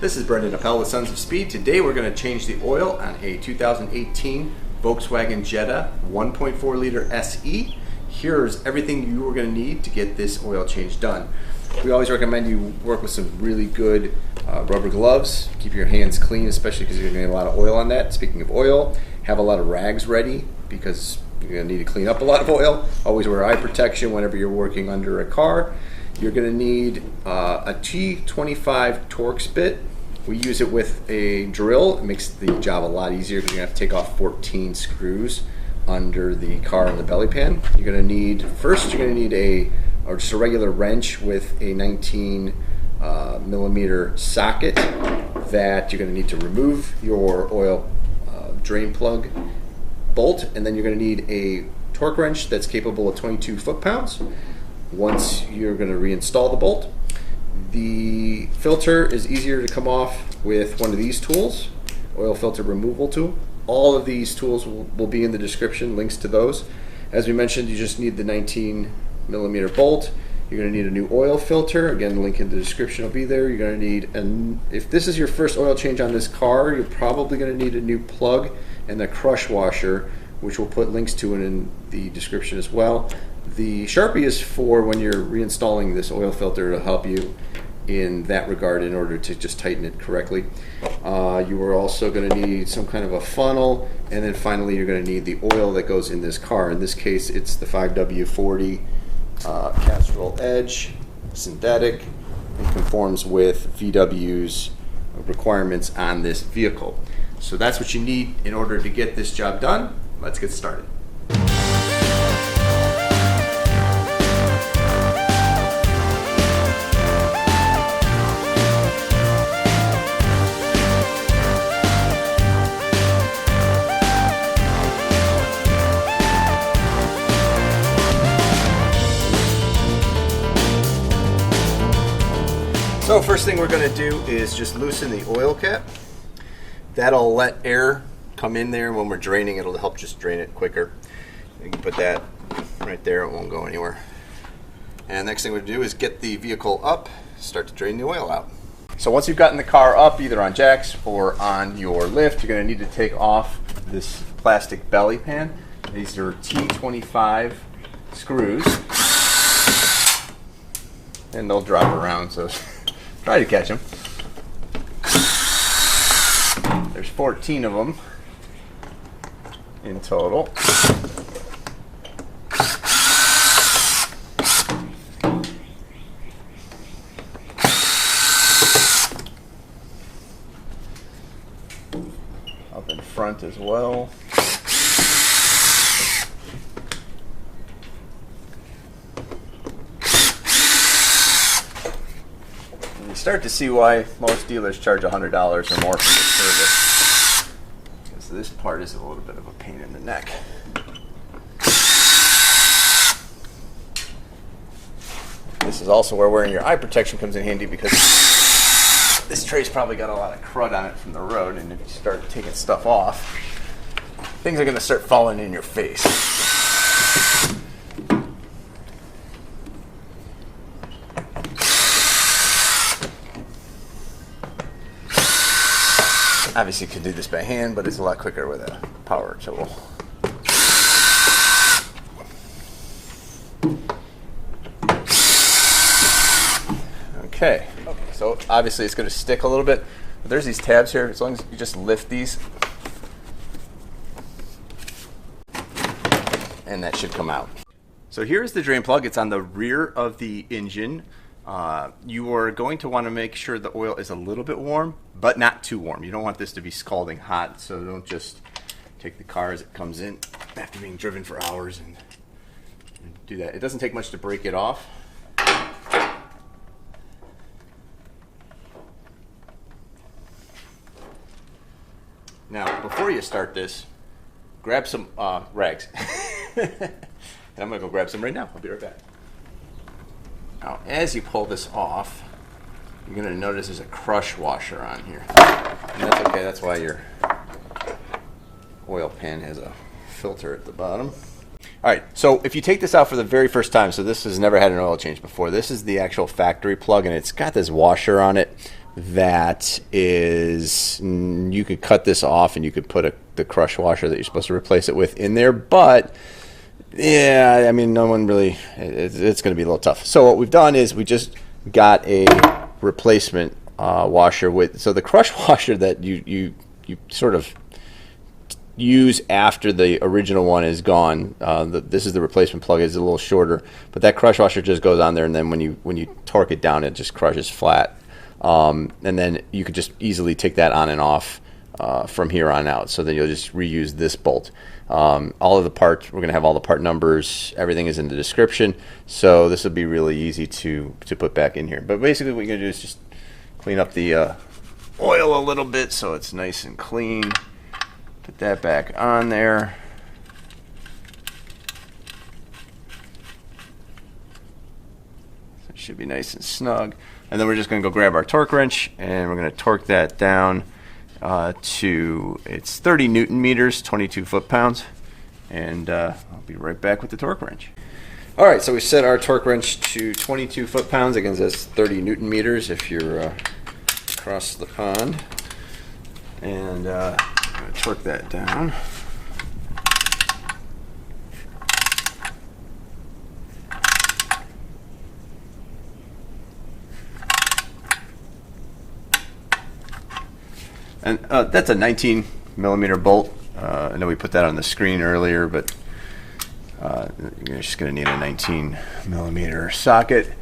This is Brendan Appel with Sons of Speed. Today we're going to change the oil on a 2018 Volkswagen Jetta 1.4 liter SE. Here's everything you are going to need to get this oil change done. We always recommend you work with some really good rubber gloves. Keep your hands clean, especially because you're going to get a lot of oil on that. Speaking of oil, have a lot of rags ready because you're going to need to clean up a lot of oil. Always wear eye protection whenever you're working under a car. You're going to need a T25 Torx bit. We use it with a drill. It makes the job a lot easier because you're going to have to take off 14 screws under the car and the belly pan. You're going to need, first you're going to need just a regular wrench with a 19 millimeter socket that you're going to need to remove your oil drain plug bolt, and then you're going to need a torque wrench that's capable of 22 foot-pounds. Once you're going to reinstall the bolt, the filter is easier to come off with one of these tools, oil filter removal tool. All of these tools will be in the description, links to those. As we mentioned, you just need the 19 millimeter bolt. You're going to need a new oil filter. Again, link in the description will be there. You're going to need, and if this is your first oil change on this car, you're probably going to need a new plug and a crush washer, which we'll put links to in the description as well. The Sharpie is for when you're reinstalling this oil filter to help you in that regard in order to just tighten it correctly. You are also going to need some kind of a funnel, and then finally you're going to need the oil that goes in this car. In this case, it's the 5W40 Castrol Edge, synthetic, and conforms with VW's requirements on this vehicle. So that's what you need in order to get this job done. Let's get started. So first thing we're going to do is just loosen the oil cap. That'll let air come in there, and when we're draining it'll help just drain it quicker. You can put that right there, it won't go anywhere. And next thing we're going to do is get the vehicle up, start to drain the oil out. So once you've gotten the car up, either on jacks or on your lift, you're going to need to take off this plastic belly pan. These are T25 screws, and they'll drop around, so try to catch them. There's 14 of them in total. Up in front as well. You start to see why most dealers charge $100 or more for this service, because this part is a little bit of a pain in the neck. This is also where wearing your eye protection comes in handy, because this tray's probably got a lot of crud on it from the road, and if you start taking stuff off, things are going to start falling in your face. Obviously you can do this by hand, but it's a lot quicker with a power tool. Okay, so obviously it's going to stick a little bit, but there's these tabs here. As long as you just lift these, and that should come out. So here's the drain plug. It's on the rear of the engine. You are going to want to make sure the oil is a little bit warm, but not too warm. You don't want this to be scalding hot, so don't just take the car as it comes in after being driven for hours and do that. It doesn't take much to break it off. Now, before you start this, grab some rags. And I'm going to go grab some right now. I'll be right back. Now, as you pull this off, you're going to notice there's a crush washer on here. And that's okay, that's why your oil pan has a filter at the bottom. All right, so if you take this out for the very first time, so this has never had an oil change before, this is the actual factory plug, and it's got this washer on it, that is, you could cut this off and you could put the crush washer that you're supposed to replace it with in there, but yeah, I mean, no one really, it's going to be a little tough. So what we've done is we just got a replacement washer with, so the crush washer that you sort of use after the original one is gone. This is the replacement plug. It's a little shorter, but that crush washer just goes on there, and then when you torque it down, it just crushes flat. And then you could just easily take that on and off from here on out. So then you'll just reuse this bolt. All of the parts, we're going to have all the part numbers. Everything is in the description. So this will be really easy to put back in here. But basically what you're going to do is just clean up the oil a little bit so it's nice and clean. Put that back on there. So it should be nice and snug. And then we're just going to go grab our torque wrench and we're going to torque that down to, it's 30 Newton meters, 22 foot-pounds. And I'll be right back with the torque wrench. All right, so we set our torque wrench to 22 foot-pounds. Again, that's 30 Newton meters if you're across the pond. And I'm going to torque that down. And that's a 19 millimeter bolt. I know we put that on the screen earlier, but you're just going to need a 19 millimeter socket.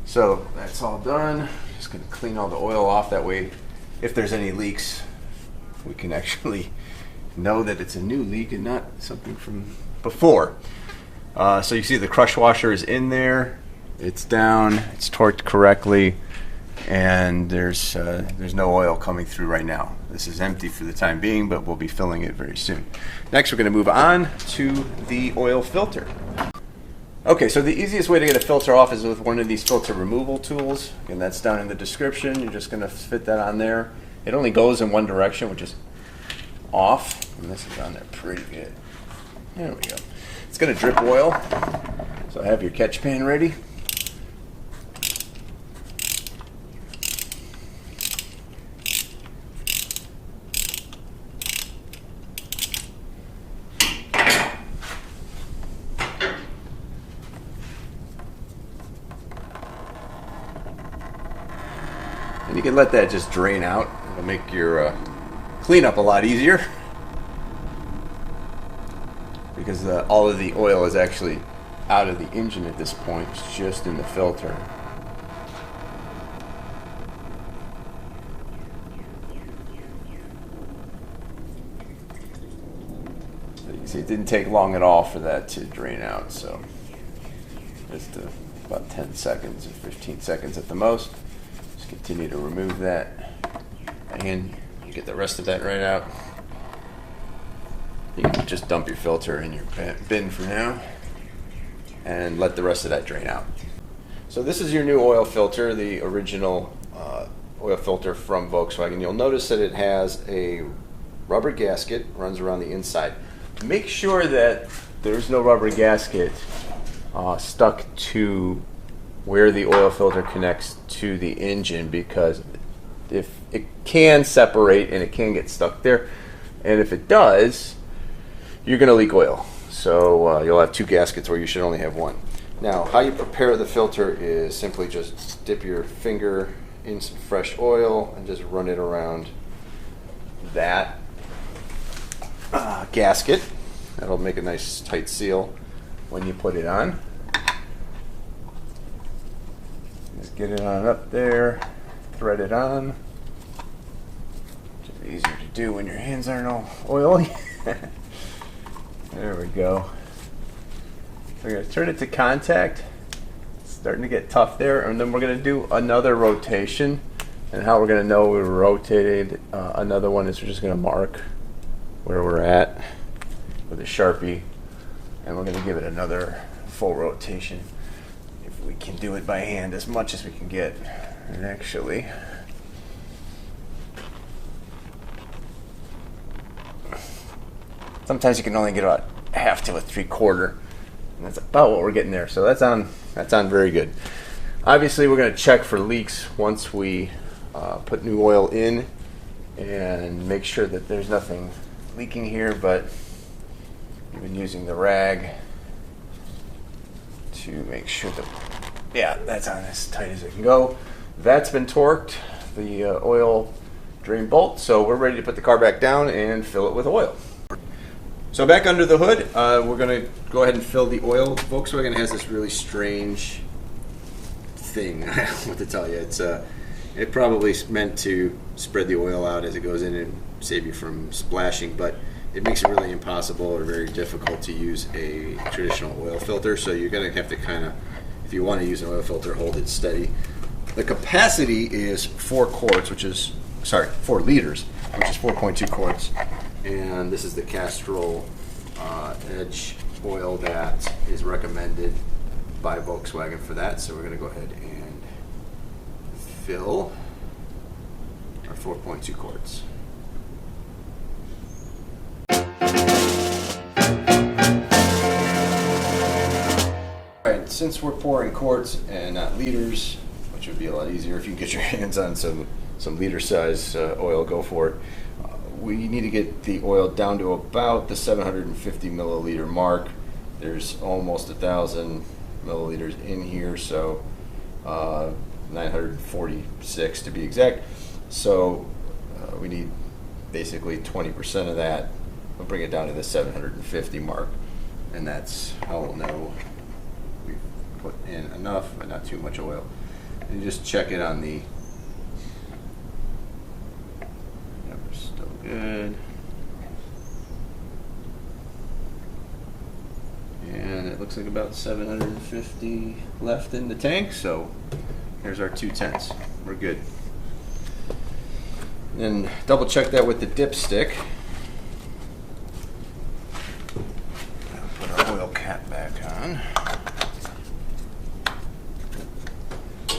So that's all done. Just going to clean all the oil off. That way, if there's any leaks, we can actually know that it's a new leak and not something from before. So you see the crush washer is in there. It's down. It's torqued correctly. And there's no oil coming through right now. This is empty for the time being, but we'll be filling it very soon. Next, we're going to move on to the oil filter. Okay, so the easiest way to get a filter off is with one of these filter removal tools, and that's down in the description. You're just going to fit that on there. It only goes in one direction, which is off, and this is on there pretty good. There we go. It's going to drip oil, so have your catch pan ready. And you can let that just drain out. It'll make your cleanup a lot easier because all of the oil is actually out of the engine at this point. It's just in the filter. So you can see it didn't take long at all for that to drain out. So just about 10 seconds or 15 seconds at the most. Continue to remove that, and you get the rest of that right out. You can just dump your filter in your bin for now and let the rest of that drain out. So this is your new oil filter, the original oil filter from Volkswagen. You'll notice that it has a rubber gasket, runs around the inside. Make sure that there's no rubber gasket stuck to where the oil filter connects to the engine, because if it can separate and it can get stuck there, and if it does, you're going to leak oil. So you'll have two gaskets where you should only have one. Now, how you prepare the filter is simply just dip your finger in some fresh oil and just run it around that gasket. That'll make a nice tight seal when you put it on. Just get it on up there, thread it on. It's easier to do when your hands aren't all oily. There we go. We're going to turn it to contact. It's starting to get tough there, and then we're going to do another rotation. And how we're going to know we rotated another one is we're just going to mark where we're at with a Sharpie, and we're going to give it another full rotation. If we can do it by hand, as much as we can get. And actually, sometimes you can only get about half to a 3/4, and that's about what we're getting there. So that's on very good. Obviously, we're going to check for leaks once we put new oil in and make sure that there's nothing leaking here, but even using the rag to make sure that, yeah, that's on as tight as it can go. That's been torqued, the oil drain bolt, so we're ready to put the car back down and fill it with oil. So back under the hood, we're going to go ahead and fill the oil. Volkswagen has this really strange thing. I don't know what to tell you. It's it probably meant to spread the oil out as it goes in and save you from splashing, but it makes it really impossible or very difficult to use a traditional oil filter. So you're going to have to kind of, if you want to use an oil filter, hold it steady. The capacity is 4 liters, which is 4.2 quarts. And this is the Castrol Edge oil that is recommended by Volkswagen for that. So we're going to go ahead and fill our 4.2 quarts. Alright, since we're pouring quarts and not liters, which would be a lot easier if you can get your hands on some liter size oil, go for it. We need to get the oil down to about the 750 milliliter mark. There's almost 1,000 milliliters in here, so 946 to be exact. So we need basically 20% of that. We'll bring it down to the 750 mark, and that's how we'll know we've put in enough, but not too much oil. And you just check it on the. Yep, we're still good. And it looks like about 750 left in the tank, so here's our 2/10. We're good. Then double check that with the dipstick. Put our oil cap back on.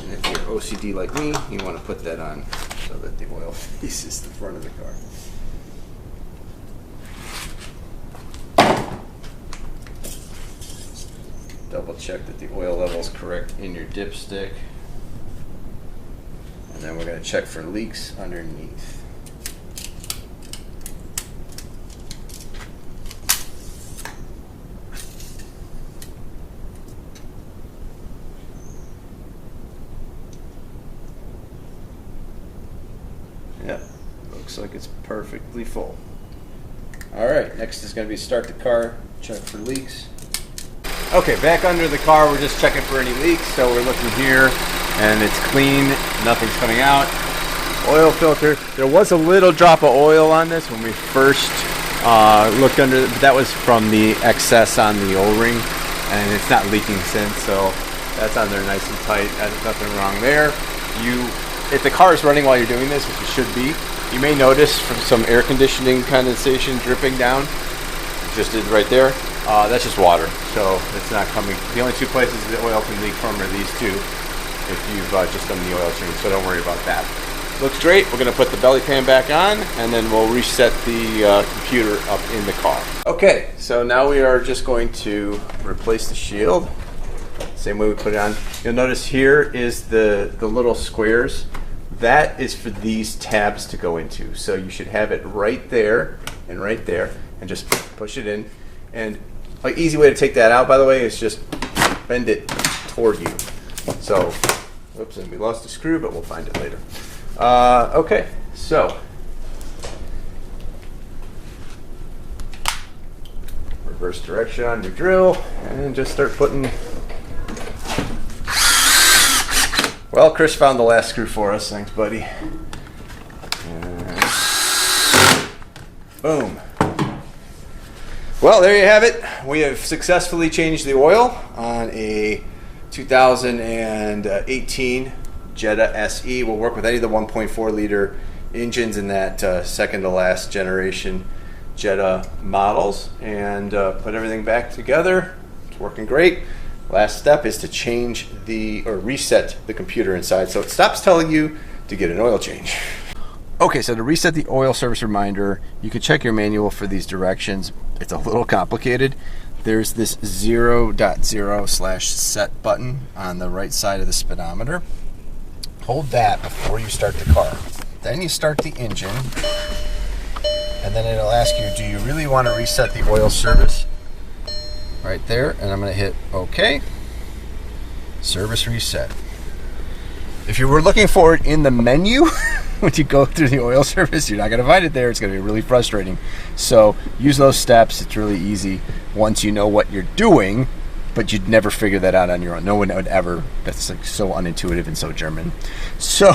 And if you're OCD like me, you want to put that on so that the oil faces the front of the car. Double check that the oil level is correct in your dipstick. And then we're going to check for leaks underneath. Yep, looks like it's perfectly full. Alright, next is going to be start the car, check for leaks. Okay, back under the car, we're just checking for any leaks. So we're looking here, and it's clean, nothing's coming out. Oil filter, there was a little drop of oil on this when we first looked under, but that was from the excess on the O-ring, and it's not leaking since, so that's on there nice and tight. There's nothing wrong there. If the car is running while you're doing this, which it should be, you may notice from some air conditioning condensation dripping down. Just did right there. That's just water, so it's not coming. The only two places the oil can leak from are these two if you've just done the oil change, so don't worry about that. Looks great. We're going to put the belly pan back on, and then we'll reset the computer up in the car. Okay, so now we are just going to replace the shield. Same way we put it on. You'll notice here is the little squares. That is for these tabs to go into. So you should have it right there, and just push it in. And an easy way to take that out, by the way, is just bend it toward you. So, oops, and we lost a screw, but we'll find it later. Okay, so reverse direction on your drill, and just start putting. Well, Chris found the last screw for us. Thanks, buddy. And boom. Well, there you have it. We have successfully changed the oil on a 2018 Jetta SE. We'll work with any of the 1.4 liter engines in that second to last generation Jetta models, and put everything back together. It's working great. Last step is to change or reset the computer inside so it stops telling you to get an oil change. Okay, so to reset the oil service reminder, you can check your manual for these directions. It's a little complicated. There's this 0.0/set button on the right side of the speedometer. hold that before you start the car. Then you start the engine, and then it'll ask you, do you really want to reset the oil service? Right there, and I'm going to hit OK. Service reset. If you were looking for it in the menu when you go through the oil service, you're not going to find it there. It's going to be really frustrating. So use those steps. It's really easy once you know what you're doing, but you'd never figure that out on your own. No one would ever. That's like so unintuitive and so German. So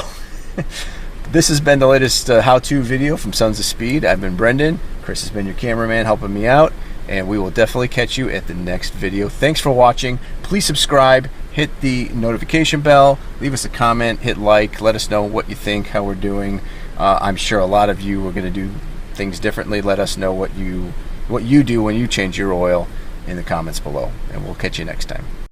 this has been the latest how-to video from Sons of Speed. I've been Brendan. Chris has been your cameraman helping me out, and we will definitely catch you at the next video. Thanks for watching. Please subscribe. Hit the notification bell, leave us a comment, hit like, let us know what you think, how we're doing. I'm sure a lot of you are going to do things differently. Let us know what you do when you change your oil in the comments below, and we'll catch you next time.